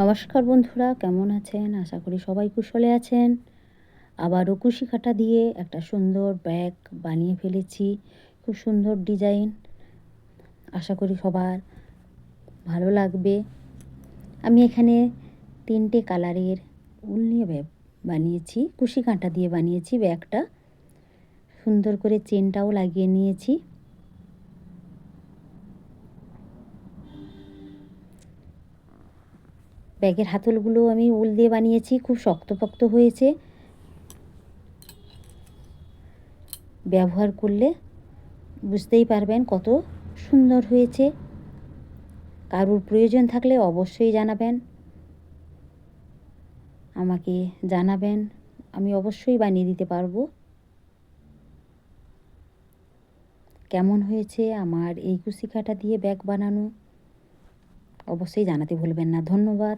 নমস্কার বন্ধুরা, কেমন আছেন? আশা করি সবাই কুশলে আছেন। আবারও কুশি কাঁটা দিয়ে একটা সুন্দর ব্যাগ বানিয়ে ফেলেছি। খুব সুন্দর ডিজাইন, আশা করি সবার ভালো লাগবে। আমি এখানে 3টে কালারের উল নিয়ে ব্যাগ বানিয়েছি, কুশি কাঁটা দিয়ে বানিয়েছি ব্যাগটা। সুন্দর করে চেনটাও লাগিয়ে নিয়েছি। ব্যাগের হাতলগুলো আমি উল দিয়ে বানিয়েছি, খুব শক্তপোক্ত হয়েছে। ব্যবহার করলে বুঝতেই পারবেন কত সুন্দর হয়েছে। কারুর প্রয়োজন থাকলে অবশ্যই জানাবেন, আমাকে জানাবেন, আমি অবশ্যই বানিয়ে দিতে পারবো। কেমন হয়েছে আমার এই কুশি কাঁটা দিয়ে ব্যাগ বানানো অবশ্যই জানাতে ভুলবেন না। ধন্যবাদ।